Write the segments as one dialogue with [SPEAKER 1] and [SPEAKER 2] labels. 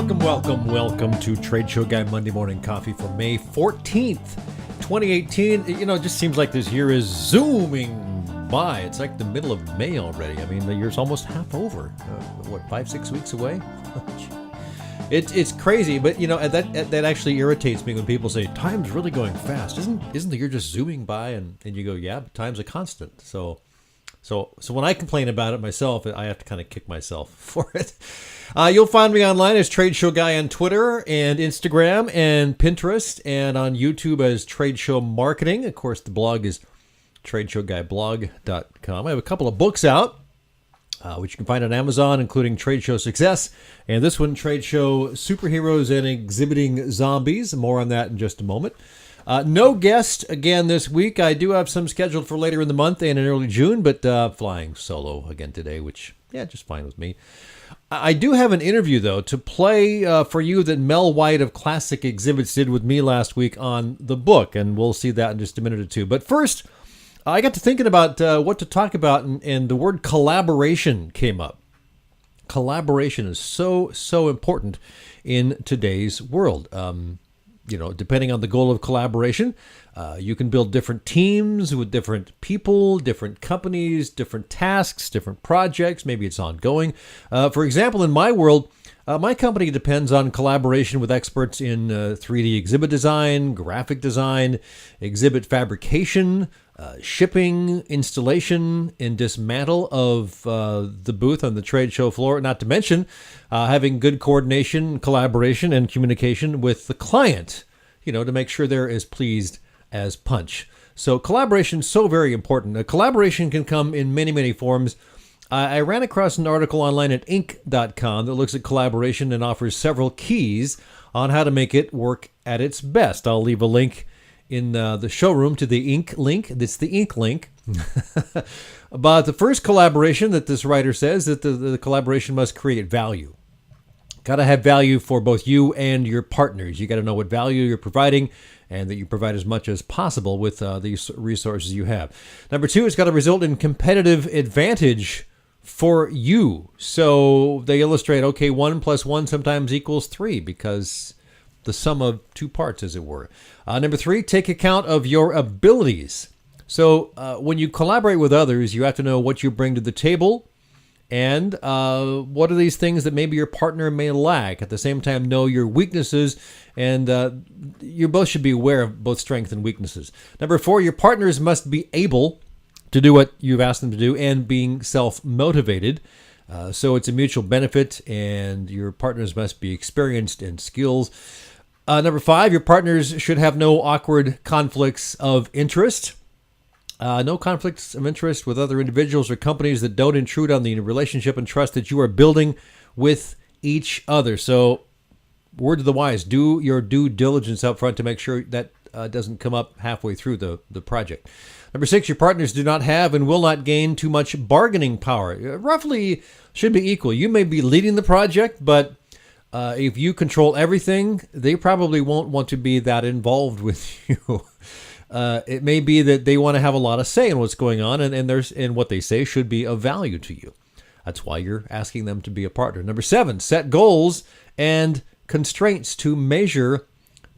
[SPEAKER 1] Welcome to Trade Show Guy Monday Morning Coffee for May 14th, 2018. You know, it just seems like this year is zooming by. It's like the middle of May already. I mean, the year's almost half over. 5-6 weeks away? It's crazy, but you know, that actually irritates me when people say time's really going fast. Isn't the year just zooming by? And you go, yeah, but time's a constant. So when I complain about it myself, I have to kind of kick myself for it. You'll find me online as Trade Show Guy on Twitter and Instagram and Pinterest, and on YouTube as Trade Show Marketing. Of course, the blog is TradeshowGuyBlog.com. I have a couple of books out, which you can find on Amazon, including Trade Show Success, and this one, Trade Show Superheroes and Exhibiting Zombies. More on that in just a moment. No guest again this week. I do have some scheduled for later in the month and in early June, but flying solo again today, which, yeah, just fine with me. I do have an interview, though, to play for you that Mel White of Classic Exhibits did with me last week on the book, and we'll see that in just a minute or two. But first, I got to thinking about what to talk about, and the word collaboration came up. Collaboration is so important in today's world. You know, depending on the goal of collaboration, you can build different teams with different people, different companies, different tasks, different projects. Maybe it's ongoing. For example, in my world, my company depends on collaboration with experts in 3D exhibit design, graphic design, exhibit fabrication, shipping, installation, and dismantle of the booth on the trade show floor, not to mention having good coordination, collaboration, and communication with the client, you know, to make sure they're as pleased as punch. So collaboration is so very important. Collaboration can come in many forms. I ran across an article online at Inc.com that looks at collaboration and offers several keys on how to make it work at its best. I'll leave a link in the showroom to the Inc. link. It's the Inc. link. But the first collaboration that this writer says that the collaboration must create value. Got to have value for both you and your partners. You got to know what value you're providing and that you provide as much as possible with these resources you have. Number two, it's got to result in competitive advantage for you. So they illustrate, okay, 1 + 1 sometimes equals 3 because the sum of two parts, as it were. Number three, take account of your abilities. So when you collaborate with others, you have to know what you bring to the table and what are these things that maybe your partner may lack. At the same time, know your weaknesses, and you both should be aware of both strengths and weaknesses. Number four, your partners must be able to do what you've asked them to do and being self-motivated. So it's a mutual benefit, and your partners must be experienced in skills. Number five, your partners should have no awkward conflicts of interest. No conflicts of interest with other individuals or companies that don't intrude on the relationship and trust that you are building with each other. So, word to the wise, do your due diligence up front to make sure that doesn't come up halfway through the project. Number six, your partners do not have and will not gain too much bargaining power. Roughly should be equal. You may be leading the project, but if you control everything, they probably won't want to be that involved with you. It may be that they want to have a lot of say in what's going on, and what they say should be of value to you. That's why you're asking them to be a partner. Number seven, set goals and constraints to measure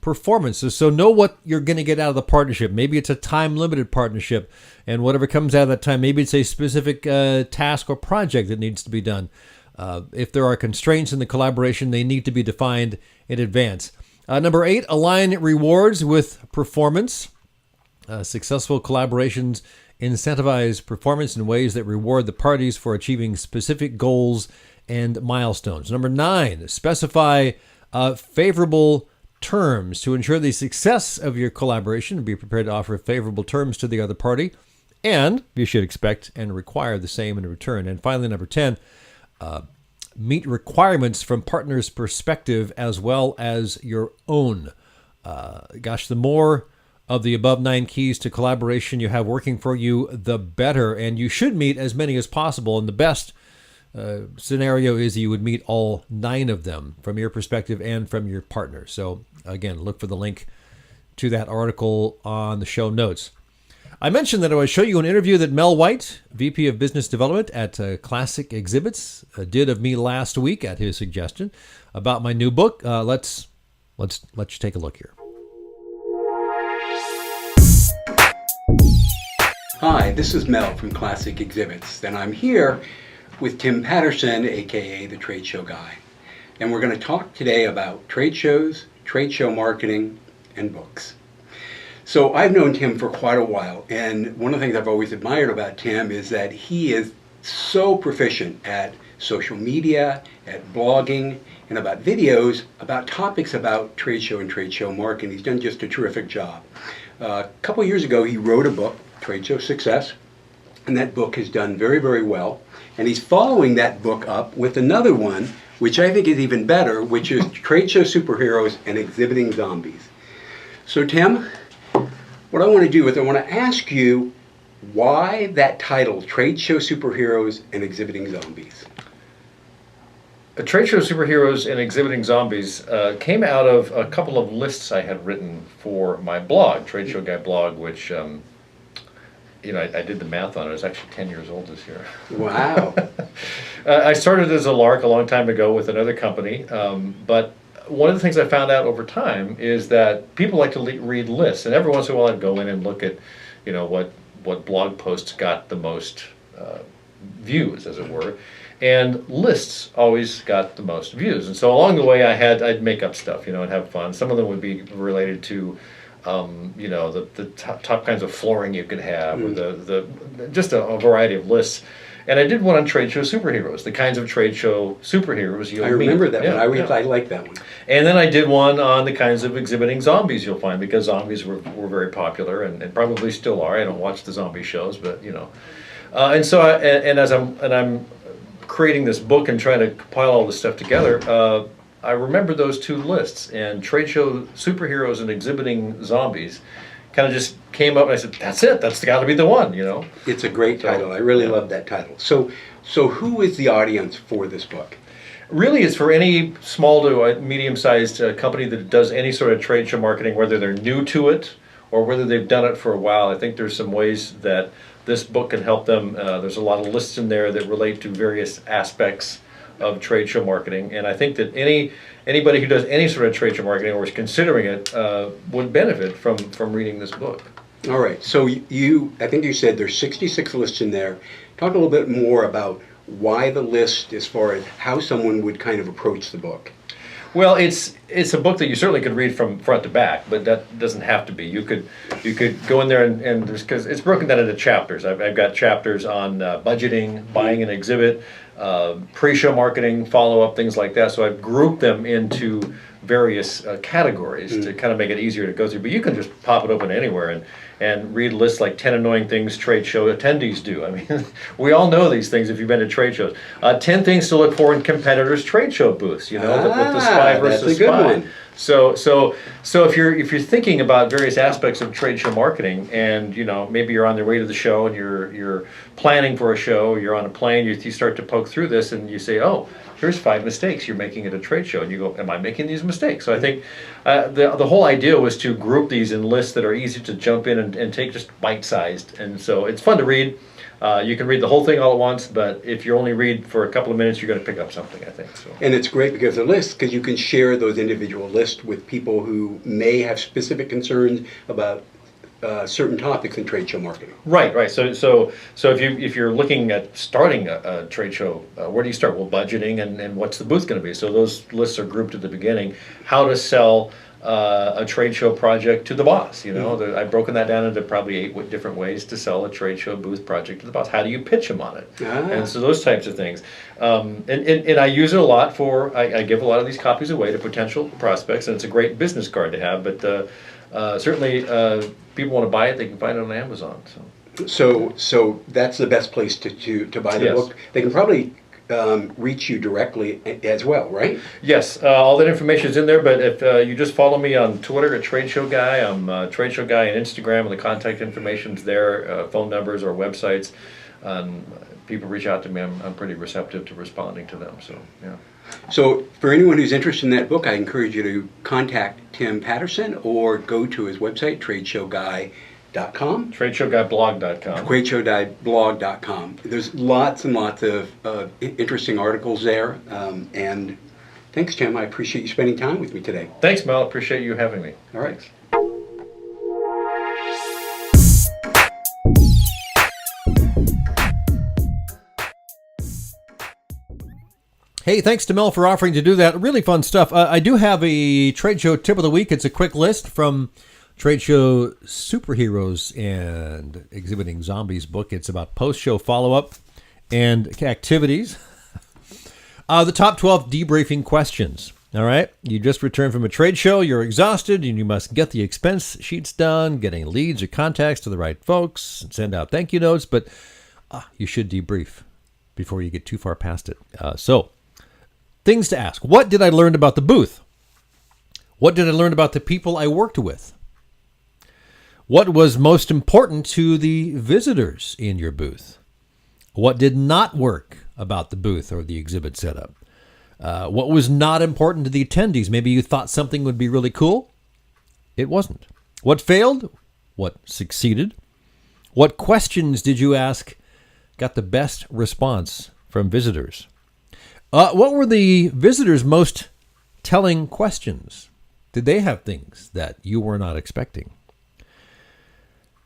[SPEAKER 1] performances. So know what you're going to get out of the partnership. Maybe it's a time-limited partnership, and whatever comes out of that time, maybe it's a specific task or project that needs to be done. If there are constraints in the collaboration, they need to be defined in advance. Number eight, align rewards with performance. Successful collaborations incentivize performance in ways that reward the parties for achieving specific goals and milestones. Number nine, specify favorable terms to ensure the success of your collaboration. Be prepared to offer favorable terms to the other party, and you should expect and require the same in return. And finally, number 10, meet requirements from partners' perspective as well as your own. The more of the above 9 keys to collaboration you have working for you, the better. And you should meet as many as possible. And the best scenario is you would meet all 9 of them from your perspective and from your partner. So again, look for the link to that article on the show notes. I mentioned that I would show you an interview that Mel White, VP of Business Development at Classic Exhibits, did of me last week at his suggestion about my new book. Let's you take a look here.
[SPEAKER 2] Hi, this is Mel from Classic Exhibits, and I'm here with Tim Patterson, aka the Trade Show Guy. And we're going to talk today about trade shows, trade show marketing, and books. So I've known Tim for quite a while, and one of the things I've always admired about Tim is that he is so proficient at social media, at blogging, and about videos, about topics about trade show and trade show marketing. He's done just a terrific job. A couple years ago, he wrote a book, Trade Show Success, and that book has done very, very well. And he's following that book up with another one, which I think is even better, which is Trade Show Superheroes and Exhibiting Zombies. So Tim, what I want to do is I want to ask you why that title, Trade Show Superheroes and Exhibiting Zombies.
[SPEAKER 3] A Trade Show Superheroes and Exhibiting Zombies came out of a couple of lists I had written for my blog, Trade Show Guy blog, which I did the math on it. It's actually 10 years old this year.
[SPEAKER 2] Wow.
[SPEAKER 3] I started as a lark a long time ago with another company, but one of the things I found out over time is that people like to read lists, and every once in a while I'd go in and look at, what blog posts got the most views, as it were, and lists always got the most views. And so along the way I'd make up stuff, and have fun. Some of them would be related to the top kinds of flooring you could have, or the just a variety of lists. And I did one on trade show superheroes, the kinds of trade show superheroes you'll meet.
[SPEAKER 2] I remember that one. I like that one.
[SPEAKER 3] And then I did one on the kinds of exhibiting zombies you'll find, because zombies were very popular and probably still are. I don't watch the zombie shows, but and so as I'm creating this book and trying to compile all this stuff together, I remember those two lists, and Trade Show Superheroes and Exhibiting Zombies kind of just came up, and I said, that's it, that's got to be the one,
[SPEAKER 2] It's a great title. I really love that title. So who is the audience for this book?
[SPEAKER 3] Really, it's for any small to medium-sized company that does any sort of trade show marketing, whether they're new to it or whether they've done it for a while. I think there's some ways that this book can help them. There's a lot of lists in there that relate to various aspects of trade show marketing, and I think that anybody who does any sort of trade show marketing or is considering it would benefit from reading this book.
[SPEAKER 2] All right, so I think you said there's 66 lists in there. Talk a little bit more about why the list, as far as how someone would kind of approach the book.
[SPEAKER 3] Well, it's a book that you certainly could read from front to back, but that doesn't have to be. You could go in there and because it's broken down into chapters. I've got chapters on budgeting, buying an exhibit, pre-show marketing, follow-up, things like that. So I've grouped them into various categories to kind of make it easier to go through. But you can just pop it open anywhere and read lists like 10 annoying things trade show attendees do. I mean, we all know these things if you've been to trade shows. 10 things to look for in competitors' trade show booths. With the spy versus
[SPEAKER 2] that's a good
[SPEAKER 3] spy.
[SPEAKER 2] one.
[SPEAKER 3] So if you're thinking about various aspects of trade show marketing, and maybe you're on the way to the show and you're planning for a show, you're on a plane, you start to poke through this and you say, oh, here's 5 mistakes you're making at a trade show, and you go, am I making these mistakes? So I think the whole idea was to group these in lists that are easy to jump in and take, just bite-sized, and so it's fun to read. You can read the whole thing all at once, but if you only read for a couple of minutes, you're going to pick up something, I think. So.
[SPEAKER 2] And it's great because of lists, because you can share those individual lists with people who may have specific concerns about certain topics in trade show marketing.
[SPEAKER 3] Right. So if you're looking at starting a trade show, where do you start? Well, budgeting and what's the booth going to be? So those lists are grouped at the beginning. How to sell a trade show project to the boss. I've broken that down into probably 8 different ways to sell a trade show booth project to the boss. How do you pitch them on it? And so those types of things. And I use it a lot I give a lot of these copies away to potential prospects, and it's a great business card to have. But certainly, people want to buy it, they can find it on Amazon.
[SPEAKER 2] So that's the best place to buy the book. They can probably reach you directly as well, right?
[SPEAKER 3] Yes, all that information is in there, but if you just follow me on Twitter at TradeshowGuy, I'm TradeshowGuy on Instagram, and the contact information's there, phone numbers or websites. People reach out to me, I'm pretty receptive to responding to them, so yeah.
[SPEAKER 2] So for anyone who's interested in that book, I encourage you to contact Tim Patterson or go to his website, TradeshowGuy
[SPEAKER 3] TradeshowGuyBlog.com.
[SPEAKER 2] TradeshowGuyBlog.com. There's lots and lots of interesting articles there. And thanks, Tim. I appreciate you spending time with me today.
[SPEAKER 3] Thanks, Mel. Appreciate you having me.
[SPEAKER 2] All right.
[SPEAKER 3] Thanks.
[SPEAKER 1] Hey, thanks to Mel for offering to do that. Really fun stuff. I do have a trade show tip of the week. It's a quick list from Trade Show Superheroes and Exhibiting Zombies book. It's about post-show follow-up and activities. The top 12 debriefing questions. All right. You just returned from a trade show. You're exhausted, and you must get the expense sheets done, getting leads or contacts to the right folks, and send out thank you notes. But you should debrief before you get too far past it. So, things to ask. What did I learn about the booth? What did I learn about the people I worked with? What was most important to the visitors in your booth? What did not work about the booth or the exhibit setup? What was not important to the attendees? Maybe you thought something would be really cool. It wasn't. What failed? What succeeded? What questions did you ask got the best response from visitors? What were the visitors' most telling questions? Did they have things that you were not expecting?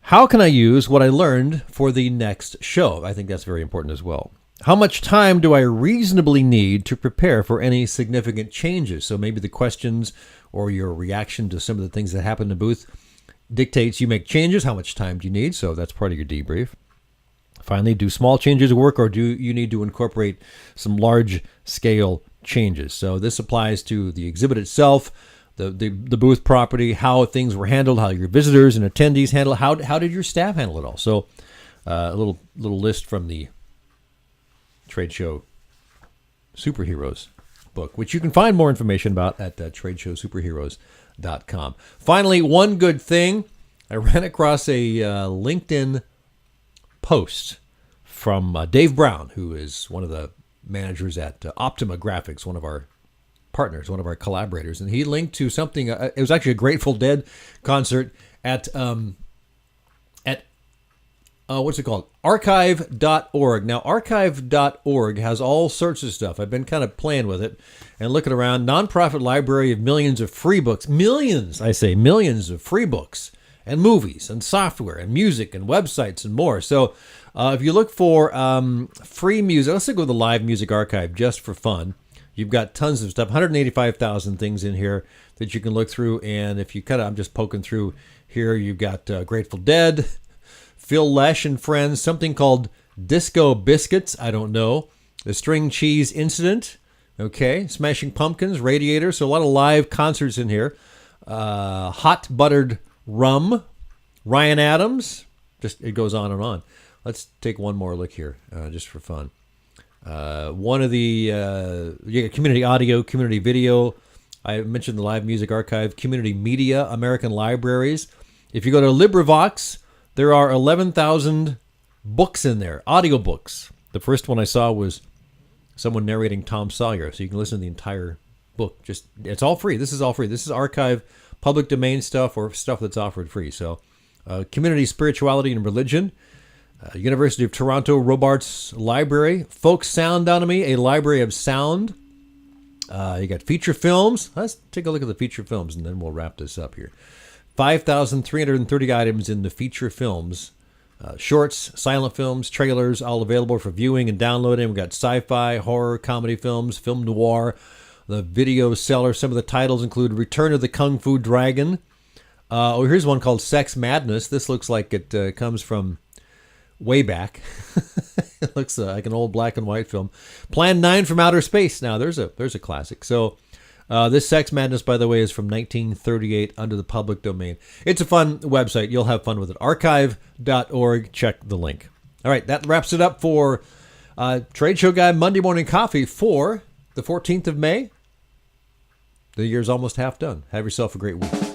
[SPEAKER 1] How can I use what I learned for the next show? I think that's very important as well. How much time do I reasonably need to prepare for any significant changes? So maybe the questions or your reaction to some of the things that happen in the booth dictates you make changes. How much time do you need? So that's part of your debrief. Finally, do small changes work, or do you need to incorporate some large-scale changes? So this applies to the exhibit itself, the booth property, how things were handled, how your visitors and attendees handled, how did your staff handle it all? So a little list from the Trade Show Superheroes book, which you can find more information about at TradeshowSuperheroes.com. Finally, one good thing, I ran across a LinkedIn post from Dave Brown, who is one of the managers at Optima Graphics, one of our partners, one of our collaborators, and he linked to something. It was actually a Grateful Dead concert at what's it called? Archive.org. Now, Archive.org has all sorts of stuff. I've been kind of playing with it and looking around. Nonprofit library of millions of free books. Millions, I say, millions of free books and movies and software and music and websites and more. So if you look for free music, let's go with the Live Music Archive just for fun. You've got tons of stuff, 185,000 things in here that you can look through. And if you I'm just poking through here, you've got Grateful Dead, Phil Lesh and Friends, something called Disco Biscuits, I don't know, The String Cheese Incident, okay, Smashing Pumpkins, Radiator, so a lot of live concerts in here. Hot Buttered Rum, Ryan Adams, just it goes on and on. Let's take one more look here, just for fun. One of the you got community audio, community video. I mentioned the Live Music Archive, community media, American libraries. If you go to LibriVox, there are 11,000 books in there, audiobooks. The first one I saw was someone narrating Tom Sawyer, so you can listen to the entire book. It's all free. This is all free. This is archive, public domain stuff, or stuff that's offered free. So, community, spirituality, and religion. University of Toronto, Robarts Library. Folk Soundonomy, a library of sound. You got feature films. Let's take a look at the feature films, and then we'll wrap this up here. 5,330 items in the feature films. Shorts, silent films, trailers, all available for viewing and downloading. We've got sci-fi, horror, comedy films, film noir, the video seller. Some of the titles include Return of the Kung Fu Dragon. Here's one called Sex Madness. This looks like it comes from way back. It looks like an old black and white film. Plan 9 from Outer Space. Now, there's a classic. So this Sex Madness, by the way, is from 1938 under the public domain. It's a fun website. You'll have fun with it. Archive.org. Check the link. All right, that wraps it up for Trade Show Guy Monday Morning Coffee for the 14th of May. The year's almost half done. Have yourself a great week.